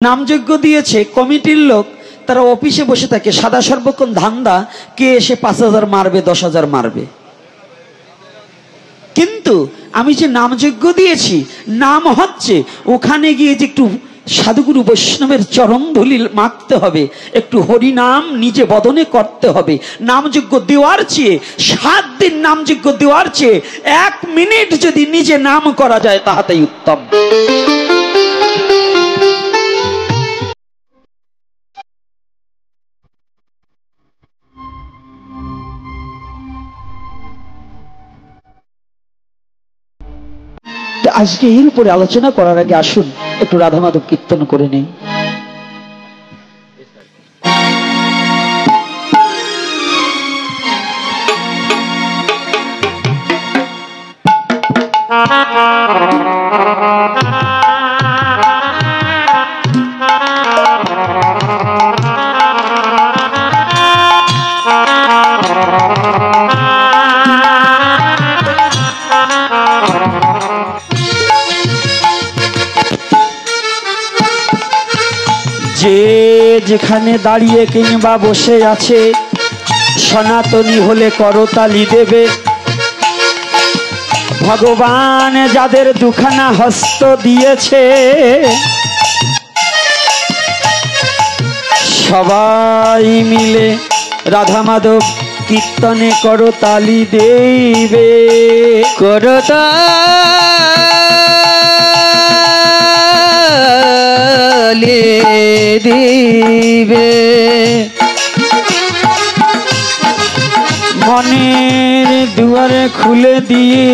নামযজ্ঞ দিয়েছে কমিটির লোক, তারা অফিসে বসে থাকে, সাদা সর্বক্ষণ ধান্দা কে এসে ৫,০০০ মারবে ১০,০০০ মারবে। কিন্তু আমি যে নামযজ্ঞ দিয়েছি, নাম হচ্ছে ওখানে গিয়ে যে একটু সাধুগুরু বৈষ্ণবের চরণ ধুলি মাখতে হবে, একটু হরিনাম নিজে বদনে করতে হবে। নামযজ্ঞ দেওয়ার চেয়ে ৭ দিন নামযজ্ঞ দেওয়ার চেয়ে ১ মিনিট যদি নিজে নাম করা যায় তাহাতেই উত্তম। আজকে এর উপরে আলোচনা করার আগে আসুন একটু রাধা মাধব কীর্তন করে নেই। যে যেখানে দাঁড়িয়ে কিংবা বসে আছে, সনাতনী হলে করতালি দেবে। ভগবান যাদের দুখানা হস্ত দিয়েছে, সবাই মিলে রাধা মাধব কীর্তনে করতালি দেবে। করতালি দিবে। মনের দুয়ারে খুলে দিয়ে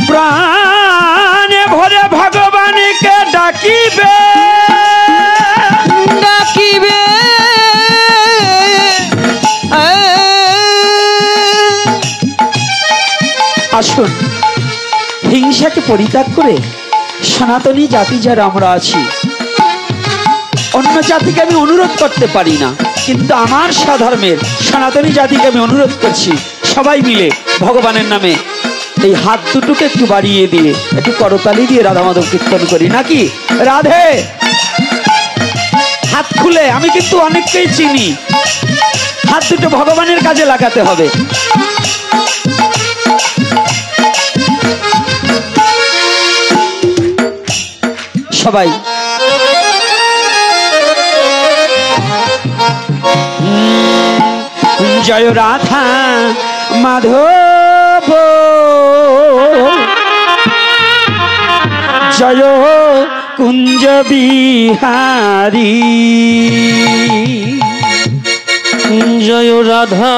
প্রাণে ভরে ভগবানকে ডাকিবে। আসুন হিংসাকে পরিত্যাগ করে সনাতনী জাতি যারা আমরা আছি, অন্য জাতিকে আমি অনুরোধ করতে পারি না, কিন্তু আমার স্বধর্মের সনাতনী জাতিকে আমি অনুরোধ করছি, সবাই মিলে ভগবানের নামে এই হাত দুটোকে একটু বাড়িয়ে দিয়ে একটু করতালি দিয়ে রাধা মাধব কীর্তন করি নাকি? রাধে হাত খুলে, আমি কিন্তু অনেককেই চিনি, হাত দুটো ভগবানের কাজে লাগাতে হবে। সবাই জয় রাধা মাধব, জয় কুঞ্জ বিহারী, জয় রাধা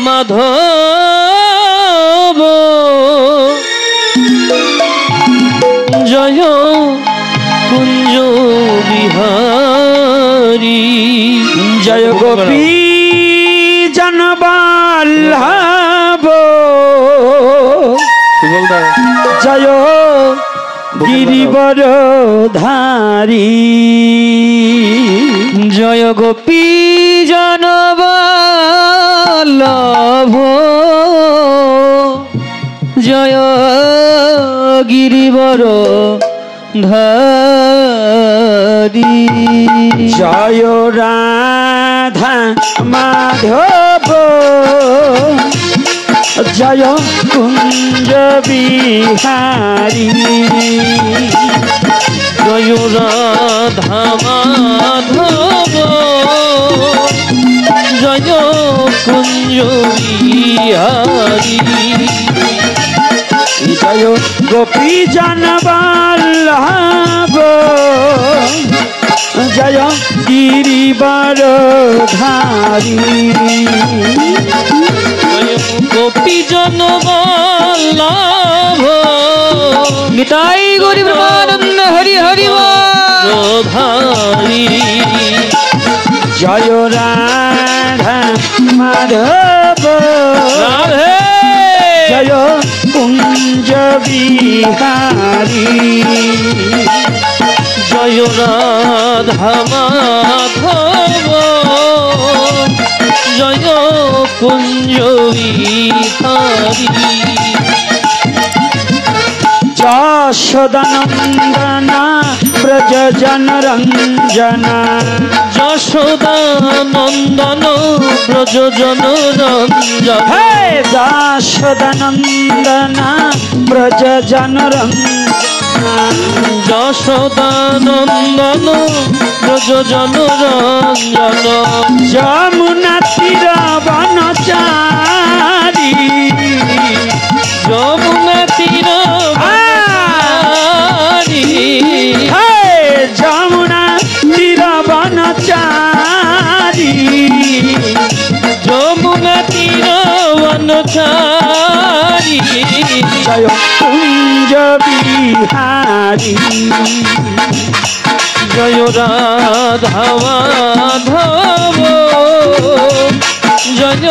মাধব, জয় কুঞ্জ বিহারী, জয় গোপী জনবল্লভ, জয় গিরিবরধারী, জয় গোপী জনবল্লভ, জয় গিরিবরধারী, জয় রাধা মাধব, জয় কুঞ্জ বিহারী, জয় রাধা মাধব, জয় কুঞ্জ বিহারী, জয় গোপী জনবল্লভ, জয় গিরিবরধারী, জয় গোপী জনবল্লভ, নিতাই গৌর ব্রহ্মানন্দ হরি হরি ধারী, জয় রাধা মাধব, রাধে জয় কুঞ্জ বিহারী, জয় রাধা মাধব, জয় কুঞ্জ বিহারী যশোদানন্দনা ব্রজ জনরঞ্জনা যশোদানন্দন ব্রজ জনরঞ্জন হে যশোদানন্দনা ব্রজ জনরঞ্জনা যশোদানন্দন ব্রজ জনরঞ্জন যমুনা তীর বনচারী যমুনা তীর হে যমুনা তীর বনচারী যমুনা তীর বনচারী জয় কুঞ্জ বিহারী জয় রাধা মাধব জয়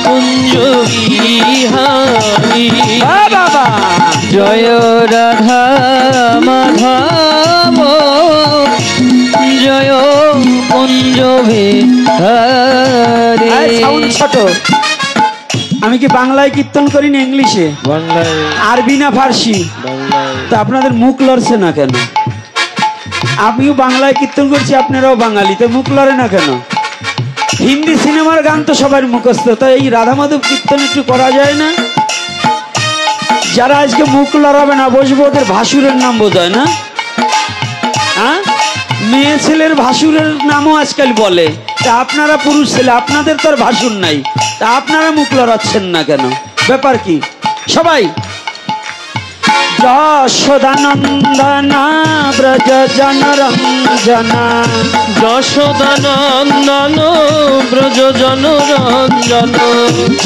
কুঞ্জ বিহারী বাবা জয় রাধা মাধব জয় কুঞ্জ বিহারী সাউন্ড ছোট আমি কি বাংলায় কীর্তন করি না ইংলিশে বাংলায় আরবি না ফার্সি বাংলায় তা আপনাদের মুখ লড়ছে না কেন আমিও বাংলায় কীর্তন করছি আপনারাও বাঙালি তো মুখ লড়ে না কেন হিন্দি সিনেমার গান তো সবার মুখস্থ তো এই রাধা মাধব কীর্তন একটু করা যায় না যারা আজকে মুখ লড়াবে না বসবো ওদের ভাসুরের নাম বোঝায় না হ্যাঁ মেয়ে ছেলের ভাসুরের নামও আজকাল বলে তা আপনারা পুরুষ ছেলে আপনাদের তো আর ভাসুর নাই তা আপনারা মুখ লড়াচ্ছেন না কেন ব্যাপার কি সবাই যশোদানন্দনা ব্রজ জনরঞ্জনা যশোদানন্দন ব্রজ জনরঞ্জন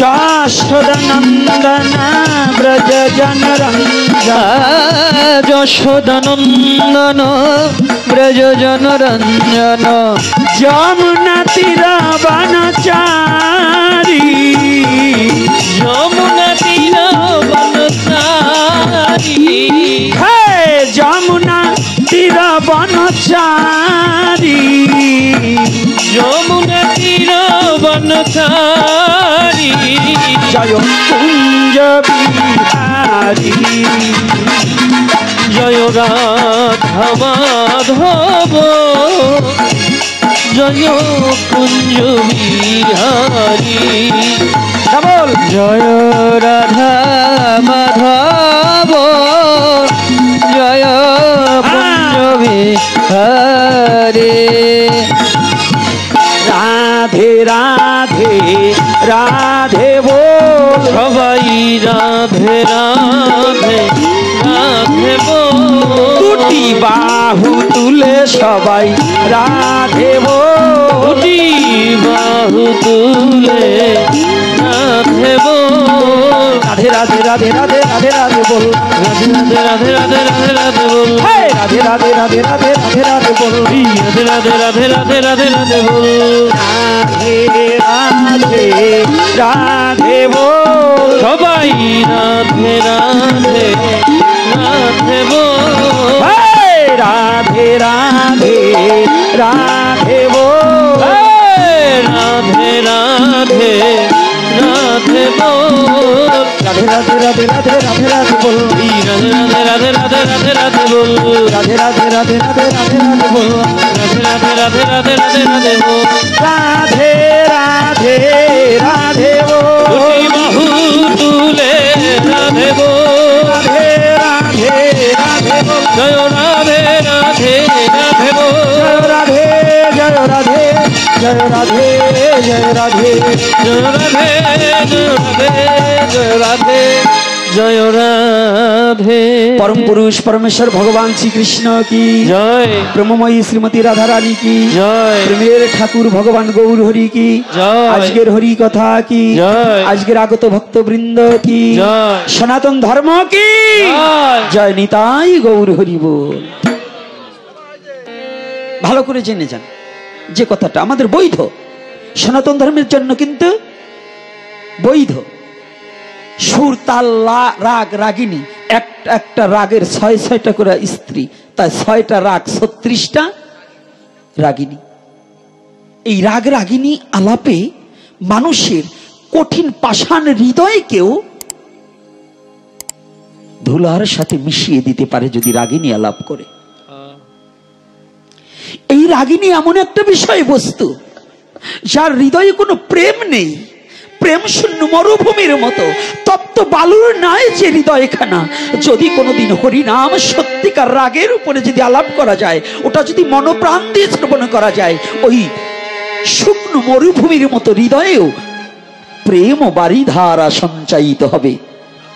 যশোদানন্দনা ব্রজ জনরঞ্জনা যশোদানন্দন ব্রজ জনরঞ্জন যমুনা তীর বনচারী যমুনা তীর বনচারী হে যমুনা তীর বনচারী যমুনা তীর বনচারী জয় কুঞ্জ বিহারী জয় রাধা মাধব জয় কুঞ্জ বিহারী কেবল জয় রাধা মাধব জয় কুঞ্জ বিহারী রাধে রাধে রাধে বল সবাই রাধে রাধে রাধে বল দুটি বাহু তুলে সবাই রাধে বল দুটি বাহু তুলে রাধে বল রাধে রাধে রাধে রাধে রাধে রাধে বল রাধে রাধে রাধে রাধে রাধে বল হে রাধে রাধে রাধে রাধে রাধে রাধে বল রাধে রাধে রাধে রাধে রাধে রাধে বল রাধে রাধে রাধে বল সবাই রাধে রাধে রাধে বল হে রাধে রাধে রাধে বল রাধে রাধে রাধে বল রাধে রাধে রাধে রাধে রাধে রাধে বল রাধে রাধে রাধে রাধে রাধে বল রাধে রাধে রাধে রাধে রাধে রাধে বল রাধে রাধে রাধে রাধে রাধে রাধে বল রাধে রাধে রাধে বল দুটি বাহু তুলে রাধে বল রাধে রাধে রাধে বল জয় রাধে রাধে রাধে বল রাধে জয় রাধে জয় রাধে জয় রাধে জয় রাধে জয় রাধে জয় রাধে জয় রাধে পরম পুরুষ পরমেশ্বর ভগবান শ্রীকৃষ্ণ কি জয় ব্রহ্মময়ী শ্রীমতী রাধা রানী কি জয় প্রেমের ঠাকুর ভগবান গৌর হরি কি জয় আজকের হরি কথা কি জয় আজকের আগত ভক্তবৃন্দ কি জয় সনাতন ধর্ম কি জয় জয় নিতাই গৌর হরি বল ভালো করে জেনে যান যে কথাটা আমাদের বৈধ সনাতন ধর্মের জন্য কিন্তু বৈধ সুর তাল রাগ রাগিনী একটা রাগের ৬টা করে স্ত্রী তাই ৬টা রাগ ৩৬টা রাগিনী এই রাগ রাগিনী আলাপে মানুষের কঠিন পাষাণ হৃদয়কেও ধুলার সাথে মিশিয়ে দিতে পারে যদি রাগিনী আলাপ করে। এই রাগিনী এমন একটা বিষয়বস্তু যার হৃদয়ে কোনো প্রেম নেই, প্রেম শূন্য মরুভূমির মতো তপ্ত বালুর নাই যে হৃদয়খানা। যদি কোনোদিন হরিনাম সত্যিকার রাগের উপরে যদি আলাপ করা যায়, ওটা যদি মনোপ্রাণ দিয়ে শ্রবণ করা যায়, ওই শুকনো মরুভূমির মতো হৃদয়েও প্রেম ও বারিধারা সঞ্চায়িত হবে।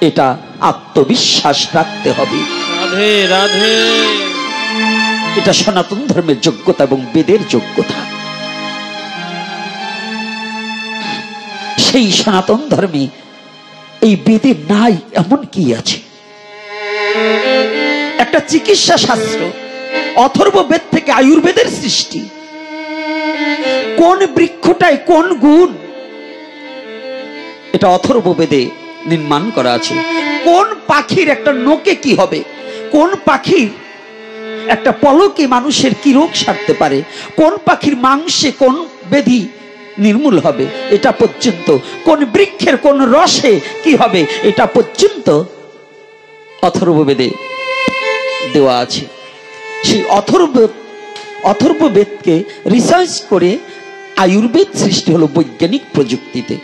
এটা আত্মবিশ্বাস রাখতে হবে। রাধে রাধে। এটা সনাতন ধর্মের যোগ্যতা এবং বেদের যোগ্যতা। সেই সনাতন ধর্মে এই বেদে নাই এমন কি আছে? একটা চিকিৎসা শাস্ত্র, অথর্ব বেদ থেকে আয়ুর্বেদের সৃষ্টি। কোন বৃক্ষটায় কোন গুণ, এটা অথর্ব বেদে নির্মাণ করা আছে। কোন পাখির একটা নোকে কি হবে, কোন পাখির একটা পলকে মানুষের কি রোগ সারতে পারে, কোন পাখির মাংসে কোন ব্যাধি নির্মূল হবে, এটা পর্যন্ত, কোন বৃক্ষের কোন রসে কি হবে, এটা পর্যন্ত অথর্ববেদে দেওয়া আছে। সেই অথর্ববেদকে রিসার্চ করে আয়ুর্বেদ সৃষ্টি হলো বৈজ্ঞানিক প্রযুক্তিতে,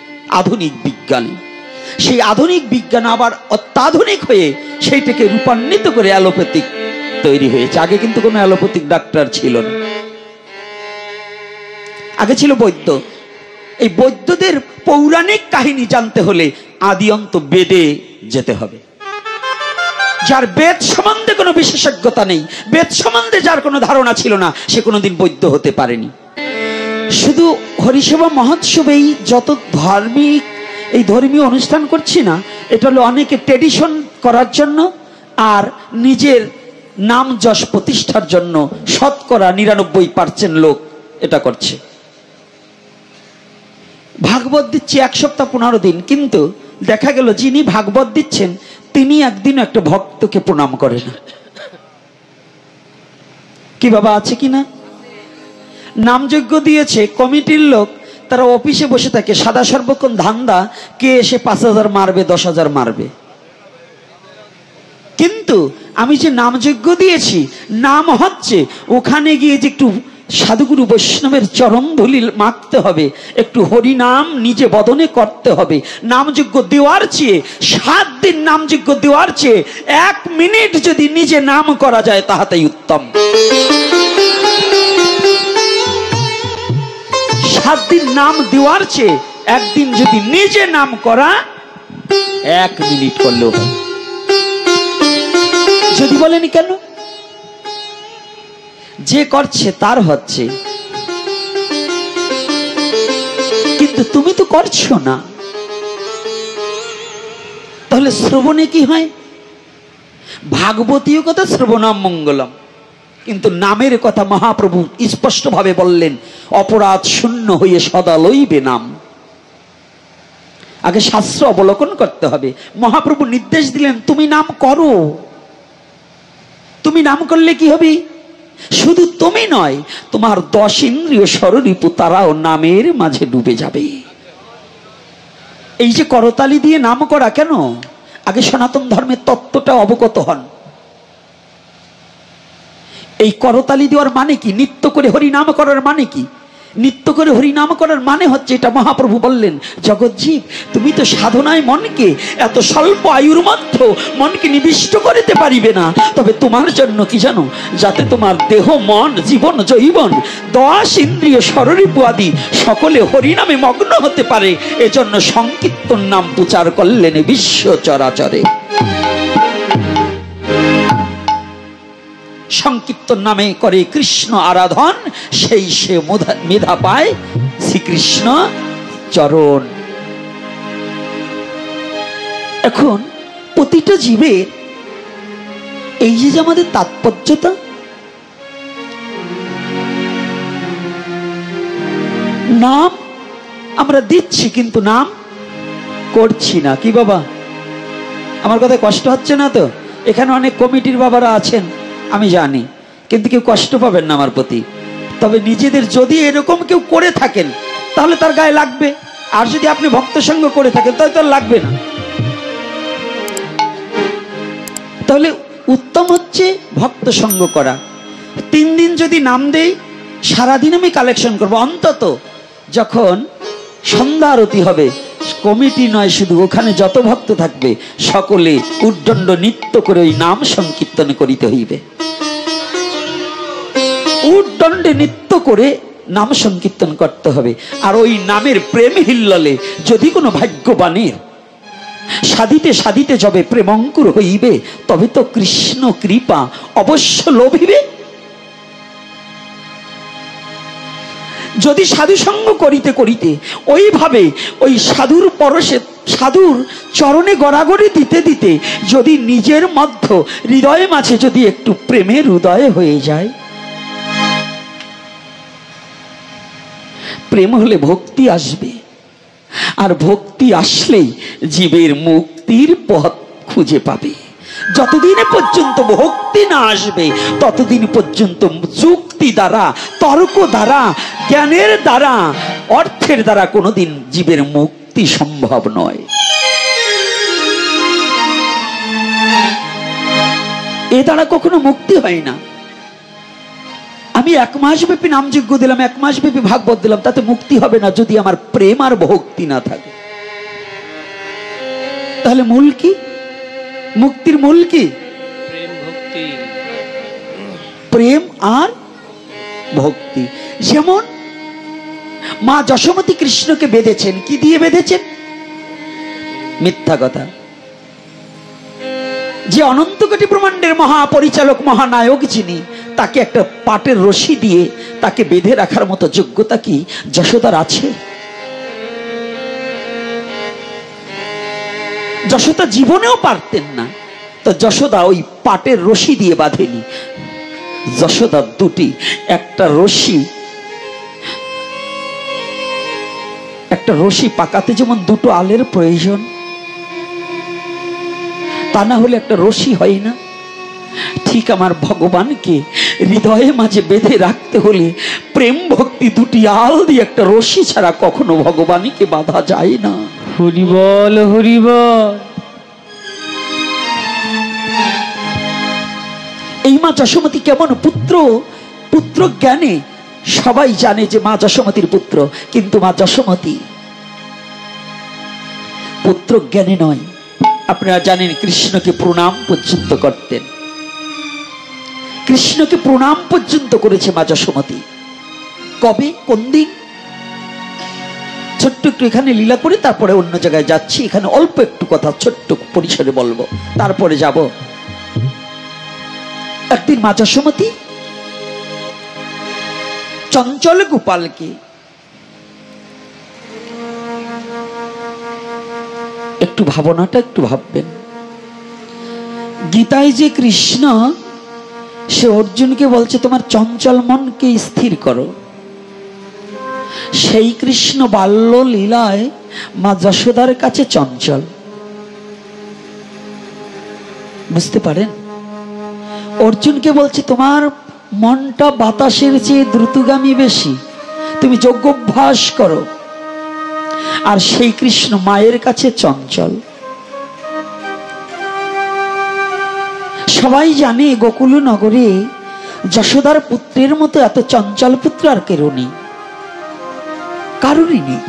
আধুনিক বিজ্ঞানে। সেই আধুনিক বিজ্ঞান আবার অত্যাধুনিক হয়ে সেইটাকে রূপান্বিত করে অ্যালোপ্যাথিক তৈরি হয়েছে। আগে কিন্তু কোনো অ্যালোপ্যাথিক ডাক্তার ছিল না, আগে ছিল বৈদ্য। এই বৈদ্যদের পৌরাণিক কাহিনী জানতে হলে আদি অন্ত বেদে যেতে হবে। যার বেদ সম্বন্ধে কোনো বিশেষজ্ঞতা নেই, বেদ সম্বন্ধে যার কোনো ধারণা ছিল না, সে কোনোদিন বৈদ্য হতে পারেনি। শুধু হরিসভা মহোৎসবেই যত এই ধর্মীয় অনুষ্ঠান করছি না, এটা হলো অনেকে ট্রেডিশন করার জন্য আর নিজের নাম যশ প্রতিষ্ঠার জন্য। 99% লোক এটা করছে। ভাগবত দিচ্ছে 1 সপ্তাহ 15 দিন, কিন্তু দেখা গেল যিনি ভাগবত দিচ্ছেন তিনি একদিন একটা ভক্তকে প্রণাম করে না। কি বাবা আছে কিনা? নামযজ্ঞ দিয়েছে কমিটির লোক, তারা অফিসে বসে থাকে, সাদা সর্বক্ষণ ধান্দা, কে এসে 5000 মারবে 10,000 মারবে। কিন্তু আমি যে নামযজ্ঞ দিয়েছি, নাম হচ্ছে ওখানে গিয়ে যে একটু সাধুগুরু বৈষ্ণবের চরণ ধুলি মাখতে হবে, একটু হরিনাম নিজে বদনে করতে হবে। নামযজ্ঞ দেওয়ার চেয়ে 7 দিন নামযজ্ঞ দেওয়ার চেয়ে 1 মিনিট যদি নিজে নাম করা যায় তাহাতেই উত্তম। 7 দিন নাম দেওয়ার চেয়ে একদিন যদি নিজে নাম করা 1 মিনিট করলেও হয়। যদি বলেনি কেন? যে করছে তার হচ্ছে, কিন্তু তুমি তো করছো না। তাহলে শ্রবণে কি হয়? ভাগবতীয় কথা শ্রবণাম মঙ্গলম, কিন্তু নামের কথা মহাপ্রভু স্পষ্ট ভাবে বললেন, অপরাধ শূন্য হয়ে সদা লইবে নাম। আগে শাস্ত্র অবলোকন করতে হবে। মহাপ্রভু নির্দেশ দিলেন তুমি নাম করো। তুমি নাম করলে কি হবে? শুধু তুমি নয়, তোমার 10 ইন্দ্রিয় স্বরূপু তারাও নামের মাঝে ডুবে যাবে। এই যে করতালি দিয়ে নাম করা কেন? আগে সনাতন ধর্মের তত্ত্বটা অবগত হন। এই করতালি দেওয়ার মানে কি? নিত্য করে হরিনাম করার মানে কি? নিত্য করে হরিনাম করার মানে হচ্ছে, এটা মহাপ্রভু বললেন, জগৎজীব তুমি তো সাধনায় মনকে, এত স্বল্প আয়ুর মধ্যে মনকে নিবিষ্ট করিতে পারিবে না। তবে তোমার জন্য কি জানো, যাতে তোমার দেহ মন জীবন জৈবন 10 ইন্দ্রিয় স্বরূপ আদি সকলে হরিনামে মগ্ন হতে পারে, এজন্য সংকীর্তন নাম প্রচার করলেন বিশ্ব চরাচরে। সংকীর্তন নামে করে কৃষ্ণ আরাধন, সেই সে মেধা পায় শ্রীকৃষ্ণ চরণ। এখন প্রতিটা জীবের এই যে আমাদের তাৎপর্যতা, নাম আমরা দিচ্ছি কিন্তু নাম করছি না। কি বাবা, আমার কথা কষ্ট হচ্ছে না তো? এখানে অনেক কমিটির বাবারা আছেন আমি জানি, কিন্তু কেউ কষ্ট পাবেন না আমার প্রতি। তবে নিজেদের যদি এরকম কেউ করে থাকেন তাহলে তার গায়ে লাগবে। আর যদি আপনি ভক্ত সঙ্গ করে থাকেন তাহলে তো আর লাগবে না। তাহলে উত্তম হচ্ছে ভক্ত সঙ্গ করা। 3 দিন যদি নাম দেই, সারাদিন আমি কালেকশন করবো। অন্তত যখন সন্ধ্যা আরতি হবে, কমিটি নয় শুধু, ওখানে যত ভক্ত থাকবে সকলে উদ্দণ্ড নৃত্য করে ওই নাম সংকীর্তন করিতে হইবে। উদ্দণ্ডে নৃত্য করে নাম সংকীর্তন করতে হবে। আর ওই নামের প্রেম হিল্ললে যদি কোনো ভাগ্যবানের সাধিতে সাধিতে যবে প্রেমঙ্কুর হইবে, তবে তো কৃষ্ণ কৃপা অবশ্য লোভিবে। যদি সাধু সঙ্গ করিতে করিতে ওইভাবে ওই সাধুর পরশে, সাধুর চরণে গড়াগড়ি দিতে দিতে যদি নিজের মধ্য হৃদয়ে মাঝে যদি একটু প্রেমের উদয় হয়ে যায়, প্রেম হলে ভক্তি আসবে। আর ভক্তি আসলেই জীবের মুক্তির পথ খুঁজে পাবে। যতদিন পর্যন্ত ভক্তি না আসবে ততদিন পর্যন্ত যুক্তি দ্বারা, তর্ক দ্বারা, জ্ঞানের দ্বারা, অর্থের দ্বারা কোনোদিন জীবের মুক্তি সম্ভব নয়। এ দ্বারা কখনো মুক্তি হয় না। আমি 1 মাস ব্যাপী নামযজ্ঞ দিলাম, 1 মাস ব্যাপী ভাগবত দিলাম, তাতে মুক্তি হবে না যদি আমার প্রেম আর ভক্তি না থাকে। তাহলে মূল কি? মুক্তির মূল কি? প্রেম ভক্তি। প্রেম আর ভক্তি। যেমন মা যশোমতী কৃষ্ণকে বেঁধেছেন, কি দিয়ে বেঁধেছেন? মিথ্যা কথা। যে অনন্ত কোটি ব্রহ্মাণ্ডের মহাপরিচালক মহানায়ক যিনি, তাকে একটা পাটের রশি দিয়ে তাকে বেঁধে রাখার মতো যোগ্যতা কি যশোদার আছে? যশোদা জীবনেও পারতেন না। তো যশোদা ওই পাটের রশি দিয়ে বাঁধেনি। যশোদা দুটি, একটা রশি পাকাতে যেমন 2টো আলের প্রয়োজন, তা না হলে একটা রশি হয় না। ঠিক আমার ভগবানকে হৃদয়ে মাঝে বেঁধে রাখতে হলে প্রেম ভক্তি 2টি আল দিয়ে একটা রশি ছাড়া কখনো ভগবানকে বাঁধা যায় না। হরি বল, হরি বল। এই মা যশোমতী কেমন পুত্র জ্ঞানে সবাই জানে যে মা যশোমতীর পুত্র, কিন্তু মা যশোমতী পুত্র জ্ঞানে নয়। আপনারা জানেন কৃষ্ণকে প্রণাম পর্যন্ত করতেন। কৃষ্ণকে প্রণাম পর্যন্ত করেছে মা যশোমতী। কবে, কোন দিন? ছোট্ট একটু এখানে লীলা করে তারপরে অন্য জায়গায় যাচ্ছি। এখানে অল্প একটু কথা ছোট্ট পরিসরে বলবো, তারপরে যাব। একদিন মা যশোমতী চঞ্চল গোপালকে, একটু ভাবনাটা একটু ভাববেন। গীতায় যে কৃষ্ণ সে অর্জুনকে বলছে তোমার চঞ্চল মনকে স্থির করো, সেই কৃষ্ণ বাল্য লীলায় মা যশোদার কাছে চঞ্চল। বুঝতে পারেন? অর্জুনকে বলছে তোমার মনটা বাতাসের চেয়ে দ্রুতগামী বেশি, তুমি যোগ্যাভ্যাস করো। আর সেই কৃষ্ণ মায়ের কাছে চঞ্চল। সবাই জানে গোকুল নগরে যশোদার পুত্রের মতো এত চঞ্চল পুত্র আর কেউ নেই, কারোরই নেই।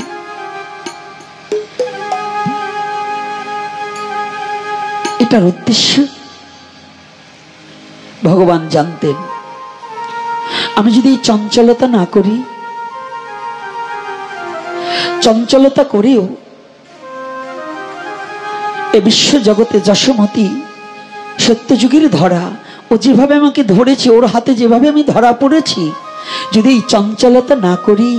এটার উদ্দেশ্য ভগবান জানতেন, আমি যদি এই চঞ্চলতা না করি, চঞ্চলতা করেও এ বিশ্ব জগতে যশোমতী সত্যযুগের ধরা, ও যেভাবে আমাকে ধরেছে, ওর হাতে যেভাবে আমি ধরা পড়েছি, যদি এই চঞ্চলতা না করি,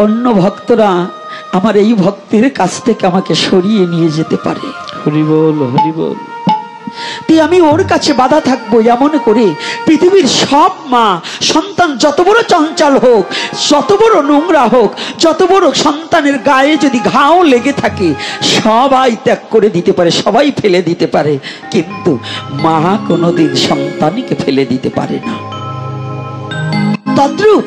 অন্য ভক্তরা আমার এই ভক্তের কাছ থেকে আমাকে সরিয়ে নিয়ে যেতে পারে। হরি বল, হরি বল। আমি ওর কাছে বাধা থাকবো এমন করে পৃথিবীর সব মা সন্তান যত বড় চঞ্চল হোক, যত বড় নোংরা হোক, যত বড় সন্তানের গায়ে যদি ঘাও লেগে থাকে, সবাই ত্যাগ করে দিতে পারে, সবাই ফেলে দিতে পারে, কিন্তু মা কোনোদিন সন্তানকে ফেলে দিতে পারে না। তদ্রূপ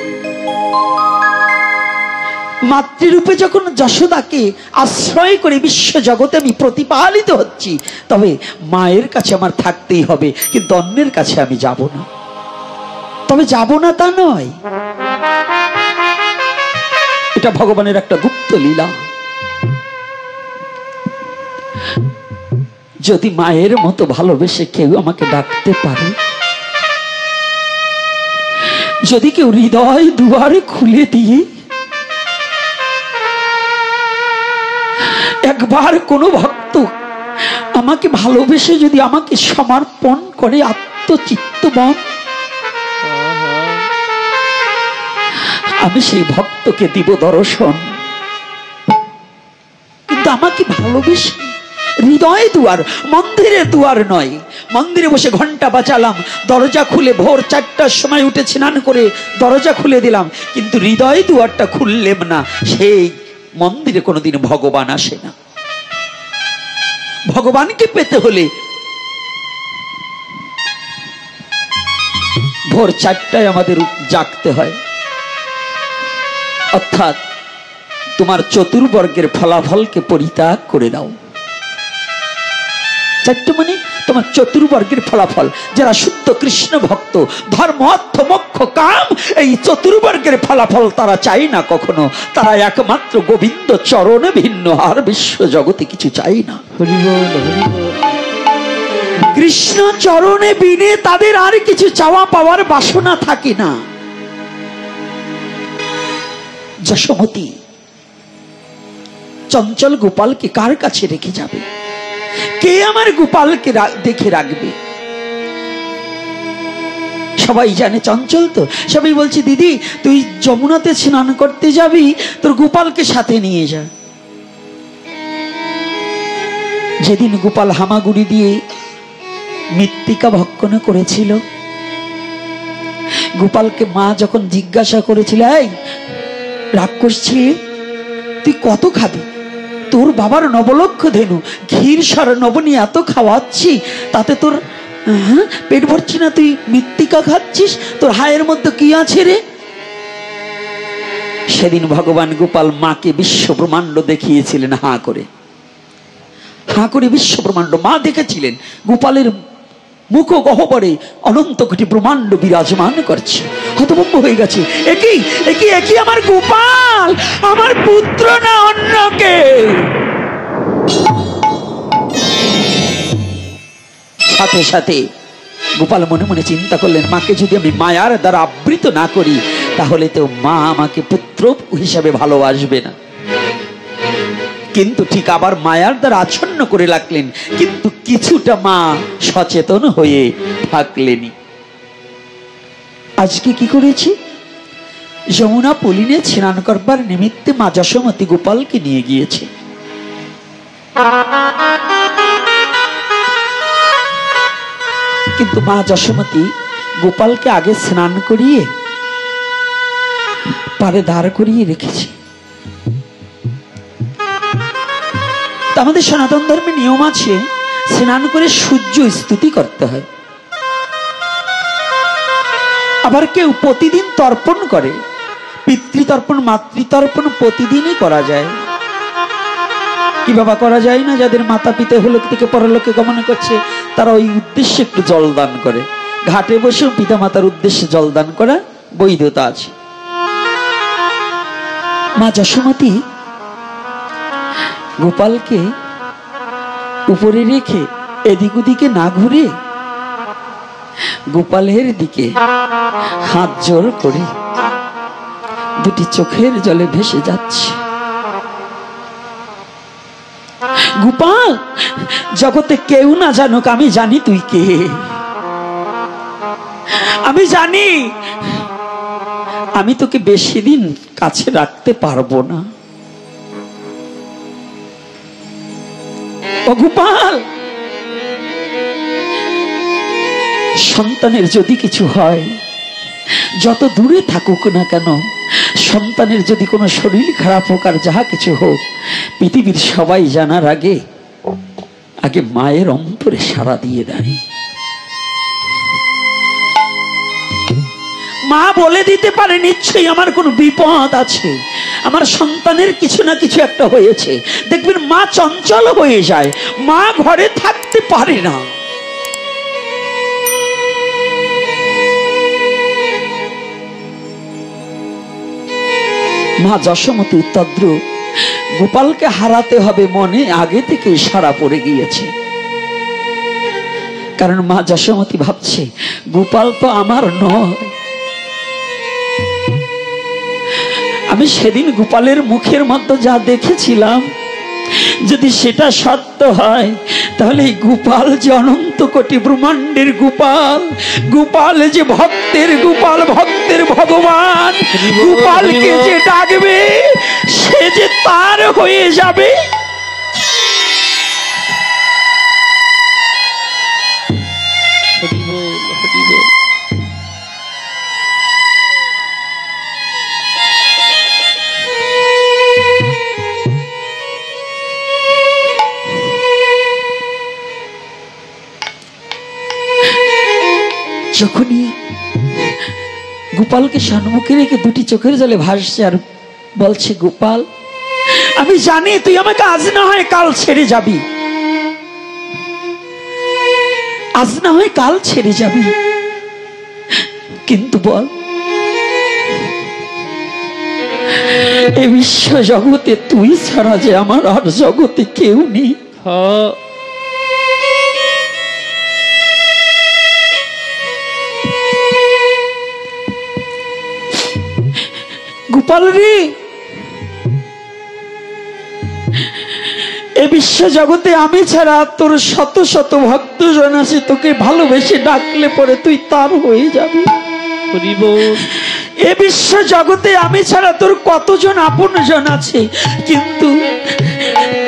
মাতৃরূপে যখন যশোদাকে আশ্রয় করে বিশ্ব জগতে আমি প্রতিপালিত হচ্ছি, তবে মায়ের কাছে আমার থাকতেই হবে, কিন্তু অন্যের কাছে আমি যাব না। তবে যাব না তা নয়, এটা ভগবানের একটা গুপ্ত লীলা। যদি মায়ের মতো ভালোবেসে কেউ আমাকে ডাকতে পারে, যদি কেউ হৃদয় দুয়ারে খুলে দিয়ে একবার কোনো ভক্ত আমাকে ভালোবেসে যদি আমাকে সমর্পণ করে আত্মচিত্তবন, আমি সেই ভক্তকে দিব দর্শন। কিন্তু আমাকে ভালোবেসে হৃদয় দুয়ার, মন্দিরের দুয়ার নয়। মন্দিরে বসে ঘন্টা বাজালাম, দরজা খুলে ভোর 4টার সময় উঠে স্নান করে দরজা খুলে দিলাম, কিন্তু হৃদয় দুয়ারটা খুললেম না, সেই মন্দিরে কোনোদিন ভগবান আসে না। ভগবানকে পেতে হলে ভোর 4টায় আমাদের জাগতে হয়। অর্থাৎ তোমার চতুর্বর্গের ফলাফলকে পরিত্যাগ করে দাও। 4টে মানে তোমার চতুর্বর্গের ফলাফল। যারা শুদ্ধ কৃষ্ণ ভক্ত, ধর্ম অর্থ মোক্ষ কাম, এই চতুর্বর্গের ফলাফল তারা চাই না কখনো। তারা একমাত্র গোবিন্দ চরণে ভিন্ন, আর বিশ্ব জগতে কিছু চাই না। কৃষ্ণ চরণে বিনে তাদের আর কিছু চাওয়া পাওয়ার বাসনা থাকে না। যশোমতী চঞ্চল গোপালকে কার কাছে রেখে যাবে? কে আমার গোপালকে দেখে রাখবে? সবাই জানে চঞ্চল, তো সবাই বলছে দিদি তুই যমুনাতে স্নান করতে যাবি, তোর গোপালকে সাথে নিয়ে যা। যেদিন গোপাল হামাগুড়ি দিয়ে মৃত্তিকা ভক্ষণ করেছিল, গোপালকে মা যখন জিজ্ঞাসা করেছিল, এই রাগ করছিস, তুই কত খাবি? তোর বাবার নবলক্ষ ধেনু ঘির সর নবনী এত খাওয়াচ্ছি, তাতে তোর পেট ভরছি না, তুই মৃত্তিকা খাচ্ছিস, তোর হায়ের মধ্যে কি আছে রে? সেদিন ভগবান গোপাল মাকে বিশ্ব ব্রহ্মাণ্ড দেখিয়েছিলেন। হাঁ করে বিশ্ব ব্রহ্মাণ্ড মা দেখেছিলেন। গোপালের মুখ গহ্বরে অনন্ত কোটি ব্রহ্মাণ্ড বিরাজমান করছে। হতভম্ব হয়ে গেছে, একই আমার গোপাল, আমার পুত্র না অন্য কে? সাথে সাথে গোপাল মনে মনে চিন্তা করলেন, মাকে যদি আমি মায়ার দ্বারা আবৃত না করি, তাহলে তো মা আমাকে পুত্র হিসাবে ভালোবাসবে না। কিন্তু ঠিক আবার মায়ার দ্বারা আচ্ছন্ন করে রাখলেন, কিন্তু কিছুটা মা সচেতন হয়ে থাকলেনি। আজকে কি করেছি? যমুনা পুলিনে স্নান করবার নিমিত্তে মা যশোমতী গোপালকে নিয়ে গিয়েছে। কিন্তু মা যশোমতী গোপালকে আগে স্নান করিয়ে পারে দাঁড় করিয়ে রেখেছে। আমাদের সনাতন ধর্মে নিয়ম আছে, স্নান করে সূর্য স্তুতি করতে হয়। আবার কেউ প্রতিদিন তর্পণ করে, পিতৃতর্পণ মাতৃতর্পণ প্রতিদিনই করা যায়। কি বাবা করা যায় না? যাদের মাতা পিতা হলোক থেকে পরলোকে গমন করছে, তারা ওই উদ্দেশ্যে একটু জল দান করে। ঘাটে বসেও পিতা মাতার উদ্দেশ্যে জল দান করা বৈধতা আছে। মা যশোমতী গোপালকে উপরে রেখে এদিক ওদিকে না ঘুরে গোপালের দিকে হাত জোর করে দুটি চোখের জলে ভেসে যাচ্ছে। গোপাল, জগতে কেউ না জানুক, আমি জানি তুই কে। আমি জানি আমি তোকে বেশি দিন কাছে রাখতে পারবো না। ও গোপাল, সন্তানের যদি কিছু হয়, যত দূরে থাকুক না কেন, সন্তানের যদি কোনো শরীর খারাপ হোক আর যাহা কিছু হোক, পৃথিবীর সবাই জানার আগে মায়ের অন্তরে সাড়া দিয়ে দেয়। মা বলে দিতে পারে নিশ্চয়ই আমার কোনো বিপদ আছে, আমার সন্তানের কিছু না কিছু একটা হয়েছে। দেখবেন মা চঞ্চল হয়ে যায়, মা ঘরে থাকতে পারে না। মা যশোমতী তদ্রূপ গোপালকে হারাতে হবে মনে আগে থেকে সারা পড়ে গিয়েছে। কারণ মা যশোমতী ভাবছে গোপাল তো আমার নয়। আমি সেদিন গোপালের মুখের মধ্যে যা দেখেছিলাম, যদি সেটা সত্য হয় তাহলে এই গোপাল যে অনন্ত কোটি ব্রহ্মাণ্ডের গোপাল, গোপাল যে ভক্তের গোপাল, ভক্তের ভগবান, গোপালকে যে ডাকবে সে যে তার হয়ে যাবে। যখনই গোপালকে সম্মুখে রেখে দুটি চোখের জলে ভাসছে আর বলছে, গোপাল আমি জানি তুই আমাকে আজ না হয় কাল ছেড়ে যাবি, আজ না হয় কাল ছেড়ে যাবি, কিন্তু বল এই বিশ্ব জগতে তুই ছাড়া যে আমার আর জগতে কেউ নেই। গোপাল রে, এ বিশ্ব জগতে আমি ছাড়া তোর শত শত ভক্তজন আছে, তোকে ভালোবেসে ডাকলে পরে তুই তার হয়ে যাবি। এ বিশ্ব জগতে আমি ছাড়া তোর কতজন আপনজন আছে, কিন্তু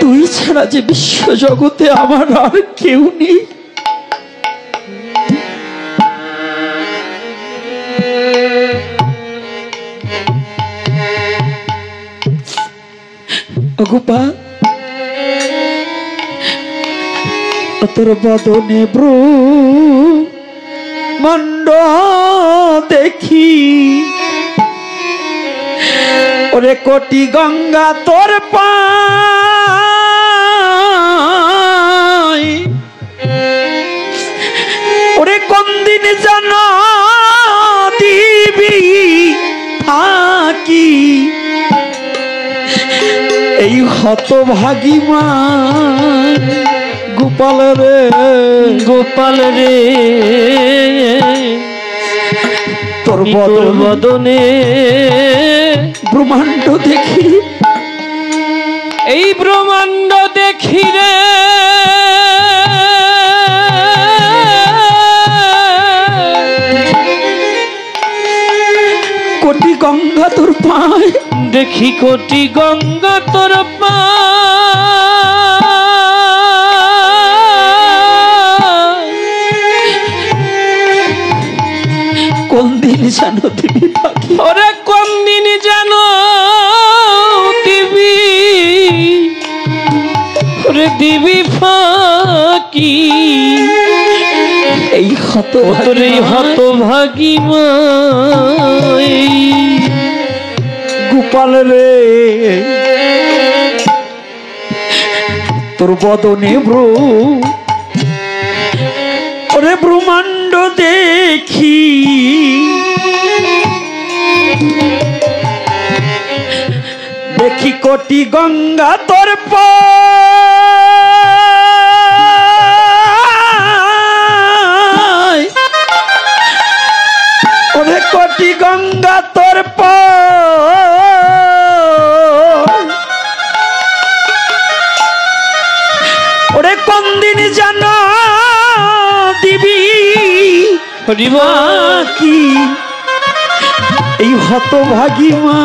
তুই ছাড়া যে বিশ্ব জগতে আমার আর কেউ নেই। গোপাল তোর বদনে ব্রহ্মাণ্ড দেখি, ওরে কোটি গঙ্গা তোর পায়, ওরে কোন দিন যেন দিবি থাকি এই হতভাগী মা। গোপাল রে, গোপাল রে, তোর বদনে ব্রহ্মাণ্ড দেখি, এই ব্রহ্মাণ্ড দেখি রে, কোটি গঙ্গা তোর পায়, দেখি কোটি গঙ্গা তোর কোন দিন যেন দিবি পাখি, ওরে কোন দিন যেন দিবি, ওরে দিবি ফাঁকি এই হতভাগী মা। গোপাল রে, তোর বদনে ওরে ব্রহ্মাণ্ড দেখি, দেখি কোটি গঙ্গা তোর পায়, ওরে কোটি গঙ্গা তোর পায়, ওরে কোন দিন জানা দিবি কি এই হতভাগী মা।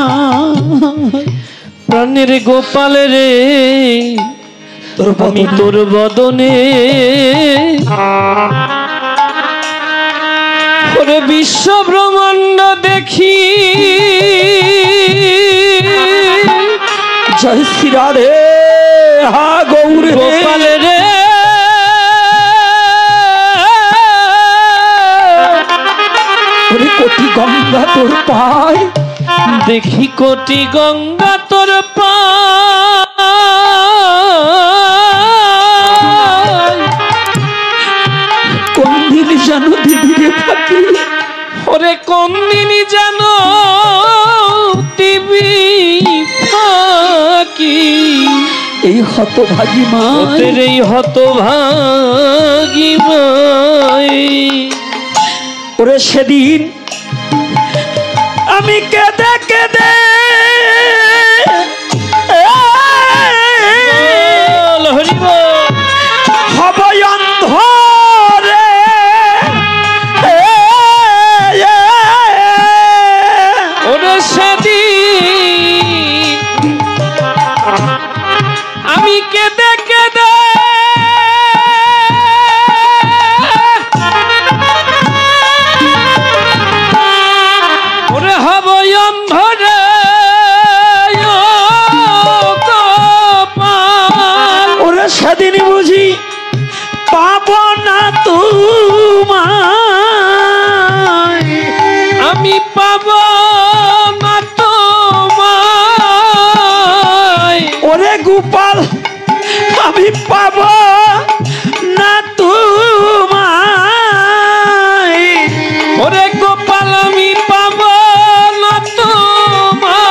প্রাণের গোপাল রে, আমি তোর বদনে ওরে বিশ্ব ব্রহ্মাণ্ড দেখি, জয় শ্রী রাধে, হা গৌর গোপাল রে, ওরে কোটি গঙ্গা তোর পায়, দেখি কোটি গঙ্গা তোর পায়, কোন দিন যেন দিদিরে ফাঁকি, ওরে কোন দিনই যেন দিবি ফাঁকি, এই হতভাগী মা, তোদের এই হতভাগী মাই। ওরে সেদিন আমি কেঁদে কেঁদে হরি বল। হব অন্ধ রে, ওরে সেদিন আমি কেঁদে কেঁদে ওরে হব অন্ধ রে গোপাল। ওরে সেদিন বুঝি পাব না তোমায়, আমি পাব না তোমায়, ওরে গোপাল আমি পাব না তোমায়, ওরে গোপাল আমি পাব না তোমায়।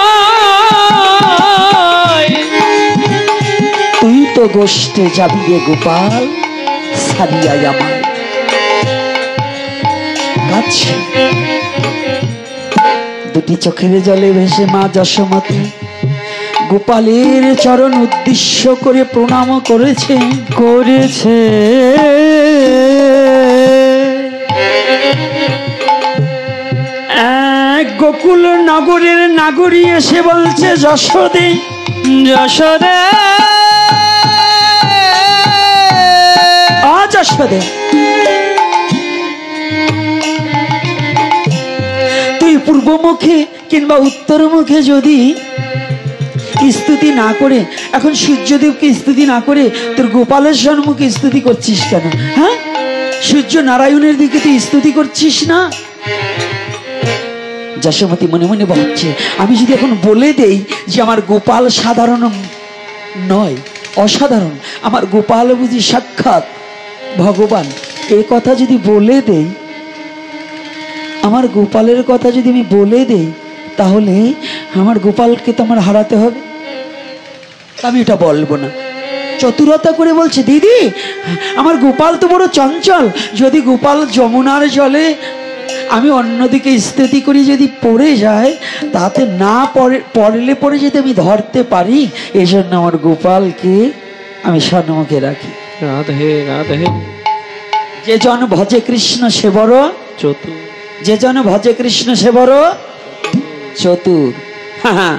তুই তো গোষ্ঠে যাবি রে গোপাল সারিয়া আমায়। কাছে দুটি চোখের জলে ভেসে মা যশোমতী গোপালের চরণ উদ্দেশ্য করে প্রণাম করেছে করেছে এক গোকুল নগরের নাগরী এসে বলছে যশোদে, যশোদে যশোদে তুই পূর্ব মুখে কিংবা উত্তর মুখে যদি স্তুতি না করে, এখন সূর্যদেবকে স্তুতি না করে তোর গোপালের সম্মুখে স্তুতি করছিস কেন? হ্যাঁ, সূর্য নারায়ণের দিকে তুই স্তুতি করছিস না? যশোমতী মনে মনে ভাবছে, আমি যদি এখন বলে দেই যে আমার গোপাল সাধারণ নয়, অসাধারণ, আমার গোপাল বুঝি সাক্ষাৎ ভগবান, এই কথা যদি বলে দেই, আমার গোপালের কথা যদি আমি বলে দেই, তাহলে আমার গোপালকে তো আমার হারাতে হবে। আমি এটা বলবো না। চতুরতা করে বলছে, দিদি আমার গোপাল তো বড় চঞ্চল, যদি গোপাল যমুনার জলে আমি অন্যদিকে স্তুতি করি যদি পড়ে যায়, তাতে না পড়লে পরে যদি আমি ধরতে পারি, এই জন্য আমার গোপালকে আমি সম্মুখে রাখি। রাধে রাধে। যে জন ভজে কৃষ্ণ সে বড় চতুর, যে জন ভজে কৃষ্ণ সে বড় চতুর। হ্যাঁ।